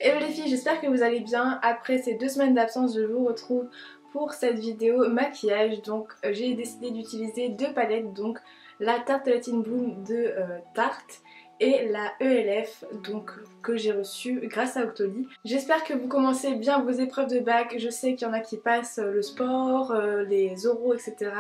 Hello les filles, j'espère que vous allez bien. Après ces 2 semaines d'absence, je vous retrouve pour cette vidéo maquillage. Donc j'ai décidé d'utiliser 2 palettes, donc la Tartelette Bloom de Tarte et la ELF donc que j'ai reçue grâce à Octoly. J'espère que vous commencez bien vos épreuves de bac. Je sais qu'il y en a qui passent le sport, les oraux, etc.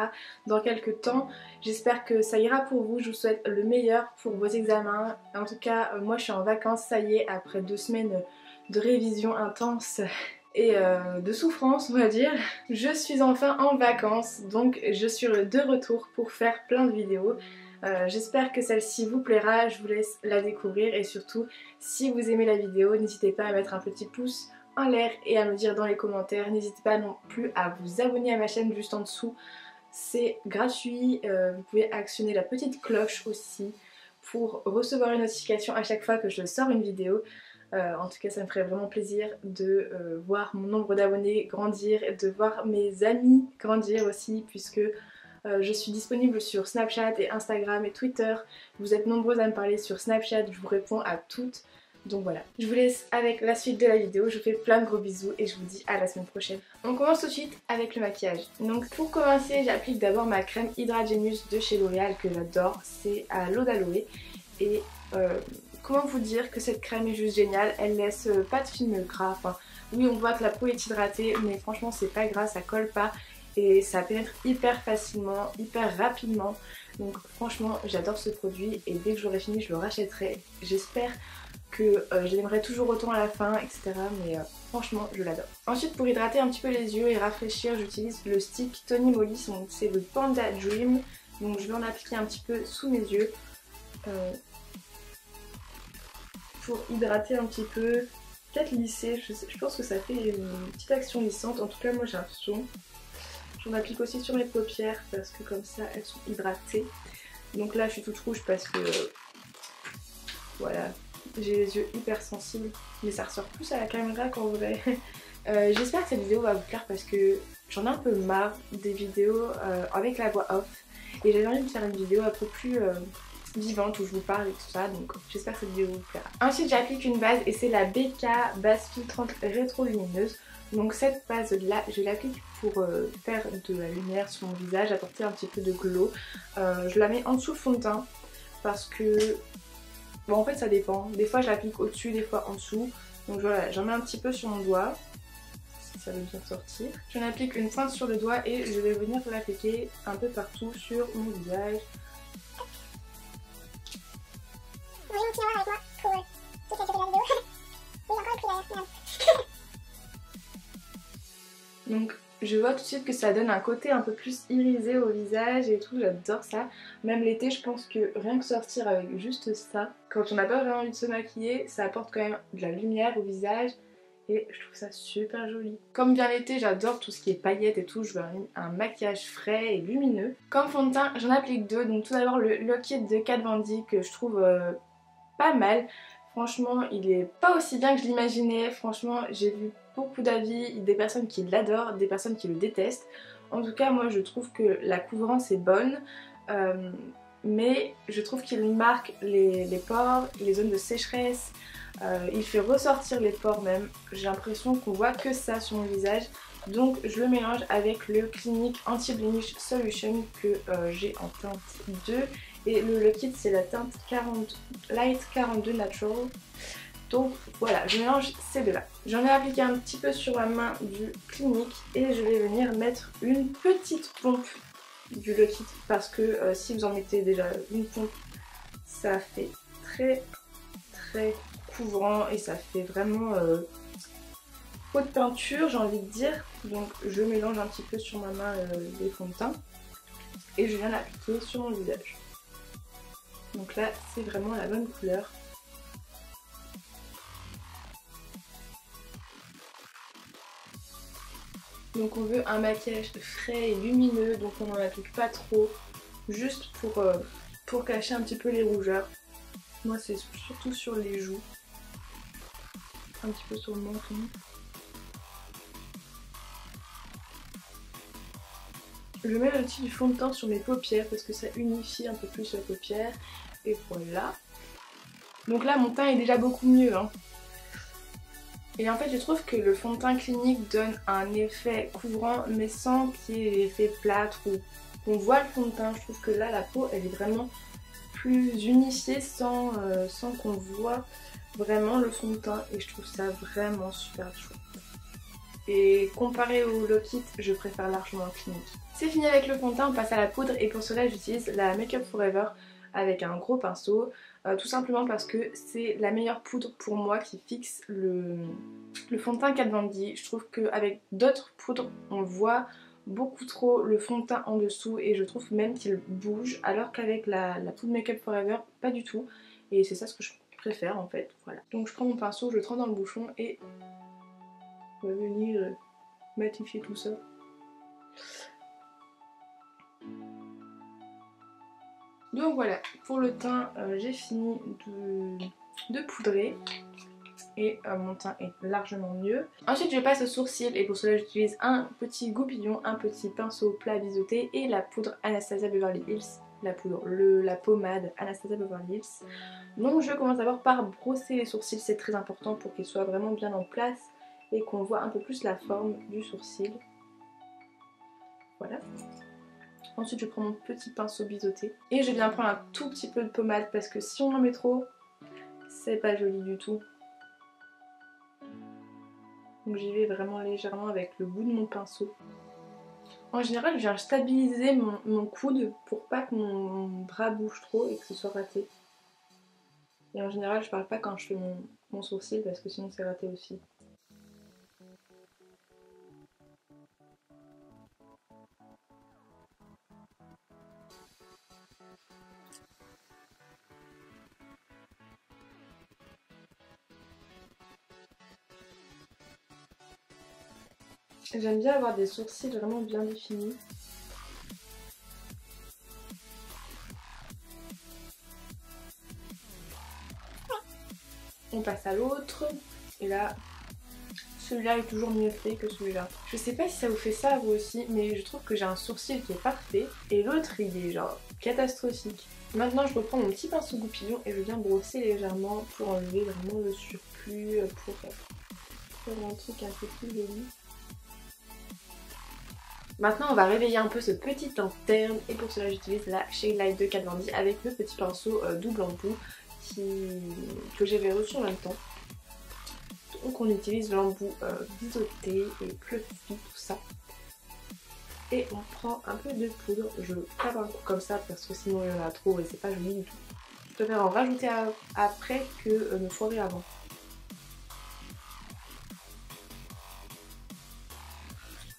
dans quelques temps. J'espère que ça ira pour vous. Je vous souhaite le meilleur pour vos examens. En tout cas, moi je suis en vacances, ça y est, après 2 semaines de révision intense et de souffrance, on va dire. Je suis enfin en vacances, donc je suis de retour pour faire plein de vidéos. J'espère que celle-ci vous plaira, je vous laisse la découvrir et surtout si vous aimez la vidéo, n'hésitez pas à mettre un petit pouce en l'air et à me dire dans les commentaires. N'hésitez pas non plus à vous abonner à ma chaîne juste en dessous, c'est gratuit. Vous pouvez actionner la petite cloche aussi pour recevoir une notification à chaque fois que je sors une vidéo. En tout cas ça me ferait vraiment plaisir de voir mon nombre d'abonnés grandir, de voir mes amis grandir aussi, puisque je suis disponible sur Snapchat et Instagram et Twitter. Vous êtes nombreuses à me parler sur Snapchat, je vous réponds à toutes. Donc voilà, je vous laisse avec la suite de la vidéo, je vous fais plein de gros bisous et je vous dis à la semaine prochaine. On commence tout de suite avec le maquillage. Donc pour commencer, j'applique d'abord ma crème Hydra Genius de chez L'Oréal que j'adore, c'est à l'eau d'aloe. Et comment vous dire que cette crème est juste géniale, elle laisse pas de film gras. Enfin, oui, on voit que la peau est hydratée, mais franchement c'est pas gras, ça colle pas et ça pénètre hyper facilement, hyper rapidement. Donc franchement j'adore ce produit et dès que j'aurai fini je le rachèterai. J'espère que je l'aimerai toujours autant à la fin, etc. Mais franchement je l'adore. Ensuite, pour hydrater un petit peu les yeux et rafraîchir, j'utilise le stick Tony Moly, c'est le Panda Dream. Donc je vais en appliquer un petit peu sous mes yeux pour hydrater un petit peu, peut-être lisser. Je pense que ça fait une petite action lissante, en tout cas moi j'ai l'impression. J'en applique aussi sur mes paupières parce que comme ça elles sont hydratées. Donc là je suis toute rouge parce que voilà, j'ai les yeux hyper sensibles, mais ça ressort plus à la caméra qu'en vrai. J'espère que cette vidéo va vous plaire parce que j'en ai un peu marre des vidéos avec la voix off et j'avais envie de faire une vidéo un peu plus vivante où je vous parle et tout ça, donc j'espère que cette vidéo vous plaira. Ensuite j'applique une base et c'est la BK base filtrante rétro lumineuse. Donc cette base là je l'applique pour faire de la lumière sur mon visage, apporter un petit peu de glow. Je la mets en dessous le fond de teint parce que bon en fait ça dépend, des fois je l'applique au dessus, des fois en dessous. Donc voilà, j'en mets un petit peu sur mon doigt si ça veut bien sortir. J'en applique une pointe sur le doigt et je vais venir l'appliquer un peu partout sur mon visage. Donc je vois tout de suite que ça donne un côté un peu plus irisé au visage et tout, j'adore ça. Même l'été je pense que rien que sortir avec juste ça, quand on n'a pas vraiment envie de se maquiller, ça apporte quand même de la lumière au visage et je trouve ça super joli. Comme bien l'été, j'adore tout ce qui est paillettes et tout, je veux un maquillage frais et lumineux. Comme fond de teint, j'en applique 2, donc tout d'abord le Lock It de Kat Von D que je trouve pas mal. Franchement il est pas aussi bien que je l'imaginais, franchement j'ai vu beaucoup d'avis, des personnes qui l'adorent, des personnes qui le détestent. En tout cas moi je trouve que la couvrance est bonne, mais je trouve qu'il marque les pores, les zones de sécheresse, il fait ressortir les pores même. J'ai l'impression qu'on voit que ça sur mon visage. Donc je le mélange avec le Clinique Anti-Blemish Solution que j'ai en teinte 2. Et le Lock It c'est la teinte Light 42 Natural. Donc voilà, je mélange ces deux là. J'en ai appliqué un petit peu sur la main du Clinique et je vais venir mettre une petite pompe du Lock It parce que si vous en mettez déjà une pompe, ça fait très couvrant et ça fait vraiment peau de peinture, j'ai envie de dire. Donc je mélange un petit peu sur ma main les fonds de teint et je viens l'appliquer sur mon visage. Donc là c'est vraiment la bonne couleur. Donc on veut un maquillage frais et lumineux, donc on n'en applique pas trop, juste pour cacher un petit peu les rougeurs. Moi c'est surtout sur les joues, un petit peu sur le menton. Je mets aussi du fond de teint sur mes paupières parce que ça unifie un peu plus la paupière. Et voilà. Donc là mon teint est déjà beaucoup mieux, hein. Et en fait je trouve que le fond de teint clinique donne un effet couvrant mais sans qu'il y ait l'effet plâtre ou qu'on voit le fond de teint. Je trouve que là la peau elle est vraiment plus unifiée sans qu'on voit vraiment le fond de teint et je trouve ça vraiment super chouette. Et comparé au Lock It, je préfère largement le clinique. C'est fini avec le fond de teint, on passe à la poudre et pour cela j'utilise la Make Up Forever avec un gros pinceau, tout simplement parce que c'est la meilleure poudre pour moi qui fixe le fond de teint Kat Von D. Je trouve qu'avec d'autres poudres on voit beaucoup trop le fond de teint en dessous et je trouve même qu'il bouge, alors qu'avec la poudre Make Up Forever pas du tout, et c'est ça ce que je préfère en fait. Voilà. Donc je prends mon pinceau, je le trempe dans le bouchon et on va venir matifier tout ça. Donc voilà, pour le teint, j'ai fini de poudrer et mon teint est largement mieux. Ensuite je passe au sourcil et pour cela j'utilise un petit goupillon, un petit pinceau plat biseauté et la poudre Anastasia Beverly Hills. La pommade Anastasia Beverly Hills. Donc je commence d'abord par brosser les sourcils, c'est très important pour qu'ils soient vraiment bien en place et qu'on voit un peu plus la forme du sourcil. Voilà. Ensuite je prends mon petit pinceau biseauté et je viens prendre un tout petit peu de pommade parce que si on en met trop, c'est pas joli du tout. Donc j'y vais vraiment légèrement avec le bout de mon pinceau. En général je viens stabiliser mon coude pour pas que mon bras bouge trop et que ce soit raté. Et en général je parle pas quand je fais mon sourcil parce que sinon c'est raté aussi. J'aime bien avoir des sourcils vraiment bien définis. On passe à l'autre et là celui-là est toujours mieux fait que celui-là. Je sais pas si ça vous fait ça à vous aussi, mais je trouve que j'ai un sourcil qui est parfait et l'autre il est genre catastrophique. Maintenant je reprends mon petit pinceau goupillon et je viens brosser légèrement pour enlever vraiment le surplus, pour faire un truc un peu plus joli. Maintenant on va réveiller un peu ce petit interne et pour cela j'utilise la Shade Light de Kat Von D avec le petit pinceau double embout que j'avais reçu en même temps. Donc on utilise l'embout biseauté et fluffy, tout ça. Et on prend un peu de poudre, je tape un coup comme ça parce que sinon il y en a trop et c'est pas joli du tout. Je préfère en rajouter après que me foirer avant.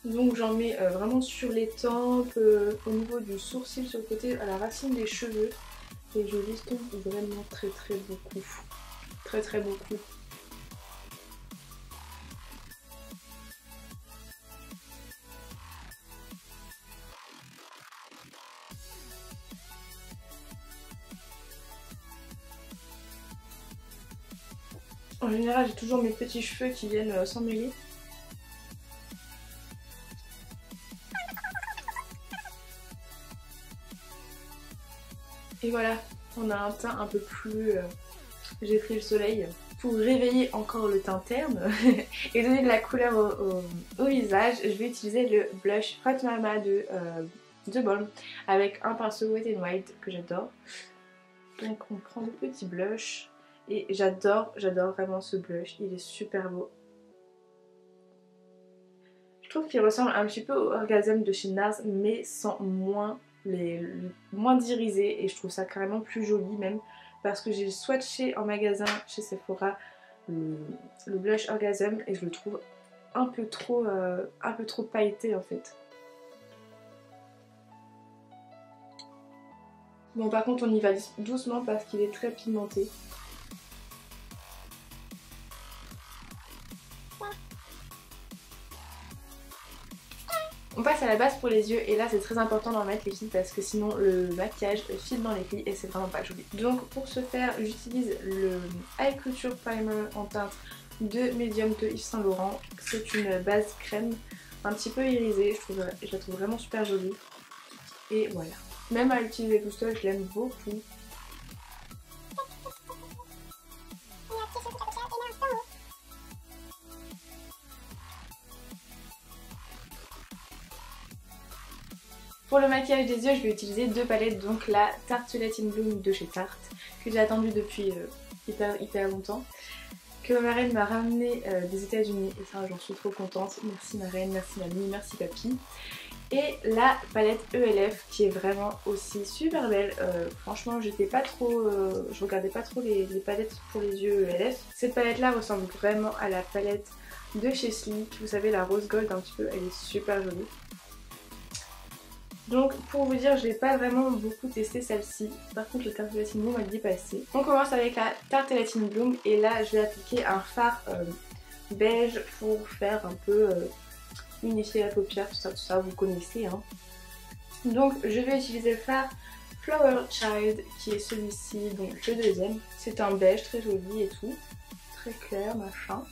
Donc j'en mets vraiment sur les tempes, au niveau du sourcil, sur le côté, à la racine des cheveux. Et je l'estompe vraiment très beaucoup. Très beaucoup. En général j'ai toujours mes petits cheveux qui viennent s'en mêler. Et voilà, on a un teint un peu plus... j'ai pris le soleil pour réveiller encore le teint terne et donner de la couleur au visage. Je vais utiliser le blush Hot Mama de Balm avec un pinceau Wet n Wild que j'adore. Donc on prend le petit blush et j'adore vraiment ce blush, il est super beau. Je trouve qu'il ressemble un petit peu au Orgasm de chez NARS mais sans moins irisé et je trouve ça carrément plus joli même parce que j'ai swatché en magasin chez Sephora le blush Orgasm et je le trouve un peu trop pailleté en fait. Bon par contre on y va doucement parce qu'il est très pigmenté. On passe à la base pour les yeux et là c'est très important d'en mettre les filles parce que sinon le maquillage file dans les plis et c'est vraiment pas joli. Donc pour ce faire j'utilise le Eye Couture Primer en teinte de Medium de Yves Saint Laurent. C'est une base crème un petit peu irisée, je la trouve vraiment super jolie. Et voilà. Même à l'utiliser tout seul je l'aime beaucoup. Pour le maquillage des yeux, je vais utiliser deux palettes, donc la Tarte Gelatin Bloom de chez Tarte, que j'ai attendue depuis hyper longtemps, que ma marraine m'a ramené des États-Unis, et ça j'en suis trop contente. Merci marraine, merci mamie, merci papy. Et la palette ELF qui est vraiment aussi super belle. Franchement j'étais pas trop, je regardais pas trop les palettes pour les yeux ELF. Cette palette là ressemble vraiment à la palette de chez Sleek, vous savez la rose gold un petit peu, elle est super jolie. Donc pour vous dire, je n'ai pas vraiment beaucoup testé celle-ci. Par contre, la Tarte Gelatin Bloom m'a dépassé. On commence avec la Tarte Gelatin Bloom et là je vais appliquer un fard beige pour faire un peu unifier la paupière, tout ça, vous connaissez hein. Donc je vais utiliser le fard Flower Child qui est celui-ci, donc le deuxième. C'est un beige très joli et tout, très clair machin.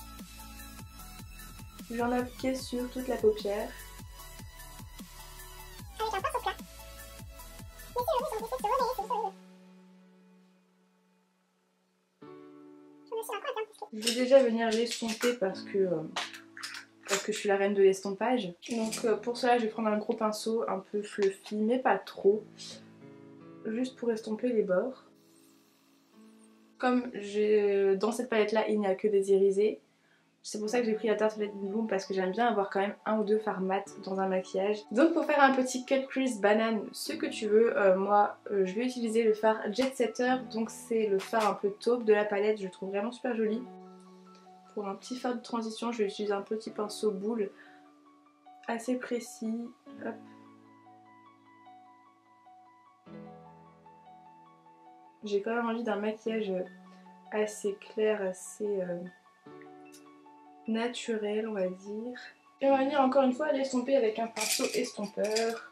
Je vais en appliquer sur toute la paupière. Je vais déjà venir l'estomper parce que je suis la reine de l'estompage. Donc pour cela je vais prendre un gros pinceau un peu fluffy mais pas trop, juste pour estomper les bords. Comme dans cette palette là il n'y a que des irisés, c'est pour ça que j'ai pris la Tarte Gelatin Bloom parce que j'aime bien avoir quand même un ou deux fards mat dans un maquillage. Donc pour faire un petit cut crease banane, ce que tu veux, moi je vais utiliser le fard Jet Setter, donc c'est le fard un peu taupe de la palette, je le trouve vraiment super joli. Pour un petit fard de transition, je vais utiliser un petit pinceau boule assez précis. Hop. J'ai quand même envie d'un maquillage assez clair, assez naturel on va dire. Et on va venir encore une fois l'estomper avec un pinceau estompeur.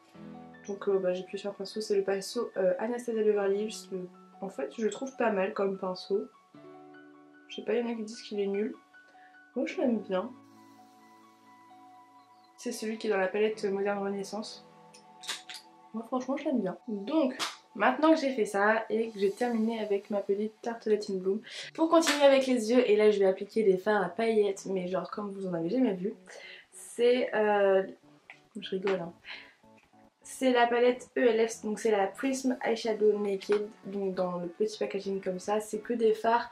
Donc j'ai pris sur un pinceau, c'est le pinceau Anastasia Beverly Hills. En fait je le trouve pas mal comme pinceau. Je sais pas, il y en a qui disent qu'il est nul. Moi je l'aime bien. C'est celui qui est dans la palette Moderne Renaissance. Moi franchement je l'aime bien. Donc maintenant que j'ai fait ça et que j'ai terminé avec ma petite Tarte Gelatin Bloom, pour continuer avec les yeux, et là je vais appliquer des fards à paillettes, mais genre comme vous en avez jamais vu, c'est... je rigole hein. C'est la palette ELF, donc c'est la Prism Eyeshadow Naked, donc dans le petit packaging comme ça, c'est que des fards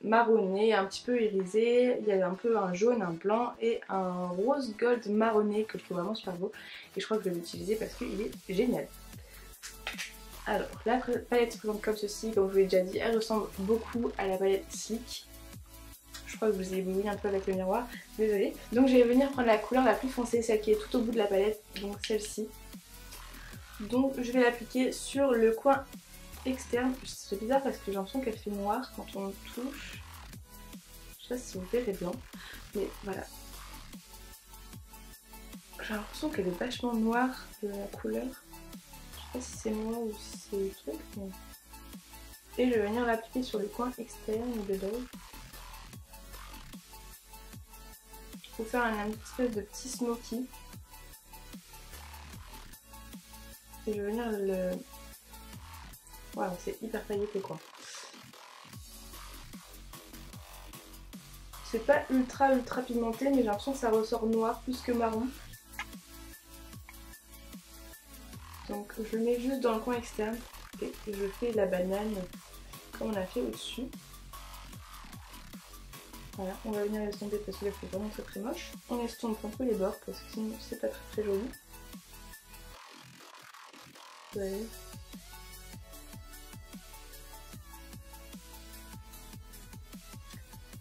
marronnés, un petit peu irisés, il y a un peu un jaune, un blanc et un rose gold marronné que je trouve vraiment super beau, et je crois que je vais l'utiliser parce qu'il est génial. Alors la palette se présente comme ceci, comme je vous l'ai déjà dit, elle ressemble beaucoup à la palette Sleek. Je crois que vous avez ébloui un peu avec le miroir, désolée. Donc je vais venir prendre la couleur la plus foncée, celle qui est tout au bout de la palette, donc celle-ci. Donc je vais l'appliquer sur le coin externe. C'est bizarre parce que j'ai l'impression qu'elle fait noire quand on touche. Je sais pas si vous verrez bien, mais voilà. J'ai l'impression qu'elle est vachement noire de la couleur. Je sais pas si c'est moi ou si c'est le truc. Mais... Et je vais venir l'appliquer sur le coin externe de l'œil. Pour faire un espèce de petit smoky. Et je vais venir le... Waouh, c'est hyper pailleté quoi. C'est pas ultra pigmenté, mais j'ai l'impression que ça ressort noir plus que marron. Donc je le mets juste dans le coin externe et je fais la banane comme on a fait au-dessus. Voilà, on va venir l'estomper parce que là c'est vraiment très moche. On estompe un peu les bords parce que sinon c'est pas très joli. Ouais.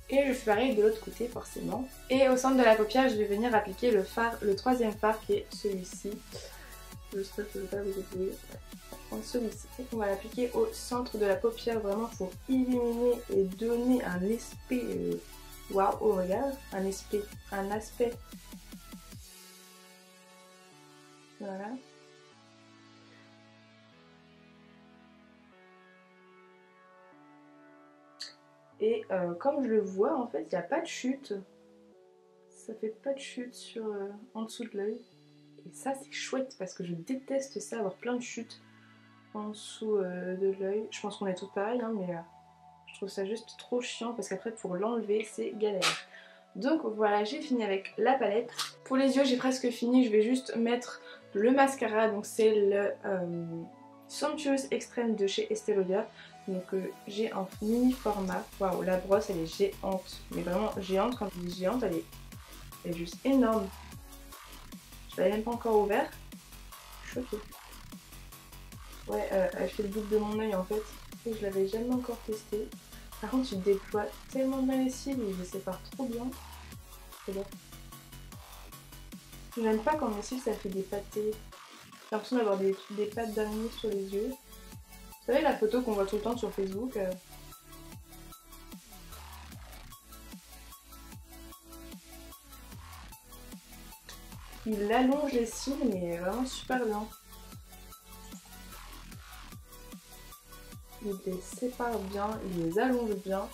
Et je fais pareil de l'autre côté forcément. Et au centre de la paupière je vais venir appliquer le troisième fard qui est celui-ci. J'espère que je ne vais pas vous éblouir. On va prendre celui-ci. On va l'appliquer au centre de la paupière vraiment pour illuminer et donner un aspect waouh au regard. Un aspect. Voilà. Et comme je le vois en fait il n'y a pas de chute. Ça fait pas de chute sur en dessous de l'œil. Et ça c'est chouette parce que je déteste ça, avoir plein de chutes en dessous de l'œil. Je pense qu'on est toutes pareilles hein, mais je trouve ça juste trop chiant parce qu'après pour l'enlever c'est galère. Donc voilà, j'ai fini avec la palette. Pour les yeux j'ai presque fini, je vais juste mettre le mascara, donc c'est le Sumptuous Extreme de chez Estée Lauder. Donc j'ai un mini format. Waouh, la brosse elle est géante, mais vraiment géante. Quand je dis géante, elle est juste énorme. Je l'avais même pas encore ouvert. Je suis choquée. Ouais, elle fait le double de mon œil en fait. Et je l'avais jamais encore testé. Par contre, tu déploies tellement bien les cils et ils se séparent trop bien. C'est bon. J'aime pas quand mes cils ça fait des pâtés. J'ai l'impression d'avoir des pattes d'araignée sur les yeux. Vous savez la photo qu'on voit tout le temps sur Facebook Il allonge les cils mais vraiment super bien. Il les sépare bien, il les allonge bien.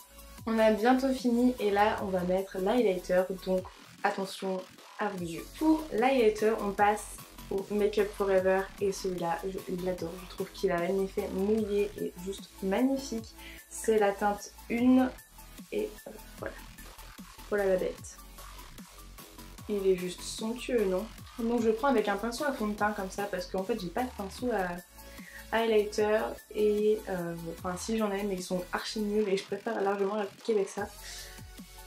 On a bientôt fini et là on va mettre l'highlighter, donc attention à vos yeux. Pour l'highlighter on passe au Make Up For Ever et celui-là je l'adore, je trouve qu'il a un effet mouillé et juste magnifique. C'est la teinte 1 et voilà, voilà la bête. Il est juste somptueux, non? Donc je le prends avec un pinceau à fond de teint comme ça parce qu'en fait j'ai pas de pinceau à highlighter et enfin si j'en ai mais ils sont archi nuls et je préfère largement l'appliquer avec ça.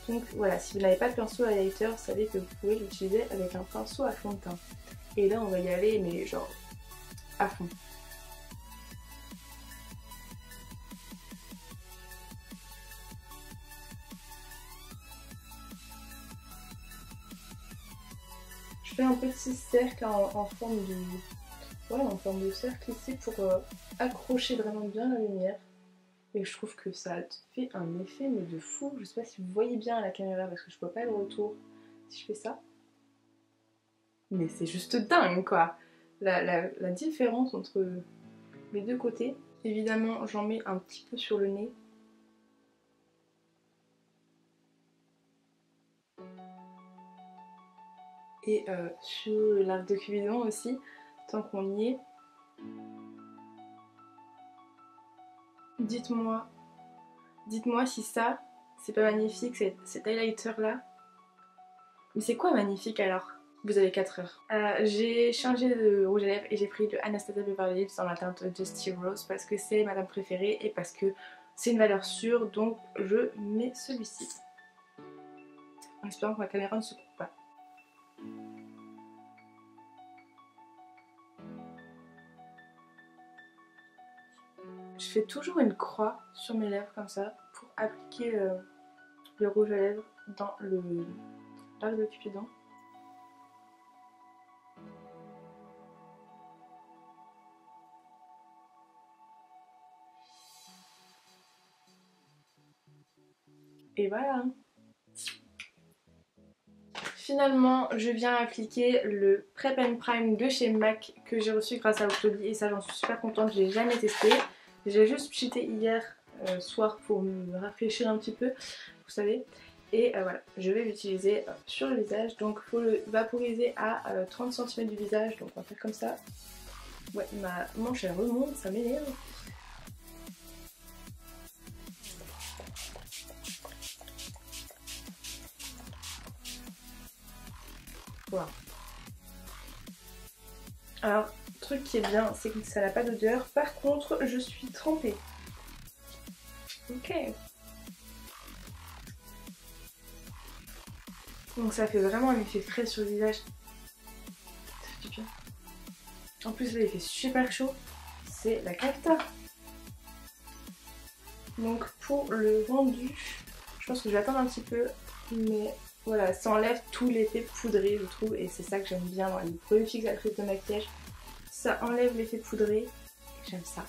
Donc voilà, si vous n'avez pas de pinceau à highlighter, vous savez que vous pouvez l'utiliser avec un pinceau à fond de teint. Et là on va y aller mais genre à fond. Je fais un petit cercle en forme de... Ouais, en forme de cercle ici pour accrocher vraiment bien la lumière. Et je trouve que ça fait un effet mais de fou. Je sais pas si vous voyez bien à la caméra parce que je vois pas le retour si je fais ça. Mais c'est juste dingue quoi. La différence entre les deux côtés. Évidemment j'en mets un petit peu sur le nez. Et sur l'arc de Cupidon aussi, tant qu'on y est. Dites-moi si ça, c'est pas magnifique, cet highlighter là. Mais c'est quoi magnifique alors? Vous avez 4 heures. J'ai changé de rouge à lèvres et j'ai pris le Anastasia Beverly Hills dans la teinte Dusty Rose parce que c'est ma teinte préférée et parce que c'est une valeur sûre, donc je mets celui-ci. En espérant que ma caméra ne se coupe pas. Je fais toujours une croix sur mes lèvres comme ça pour appliquer le rouge à lèvres dans l'arc de Cupidon. Et voilà. Finalement, je viens appliquer le Prep and Prime de chez MAC que j'ai reçu grâce à Octobi et ça j'en suis super contente, je l'ai jamais testé. J'ai juste cheaté hier soir pour me rafraîchir un petit peu, vous savez. Et voilà, je vais l'utiliser sur le visage. Donc il faut le vaporiser à 30 cm du visage, donc on va faire comme ça. Ouais, ma manche elle remonte, ça m'énerve. Voilà. Alors, le truc qui est bien, c'est que ça n'a pas d'odeur. Par contre, je suis trempée. Ok. Donc ça fait vraiment un effet frais sur le visage. Ça fait du bien. En plus là il fait super chaud. C'est la cata. Donc pour le rendu, je pense que je vais attendre un petit peu. Mais voilà, ça enlève tout l'effet poudré je trouve. Et c'est ça que j'aime bien dans les produits fixatrices de maquillage. Ça enlève l'effet poudré. J'aime ça.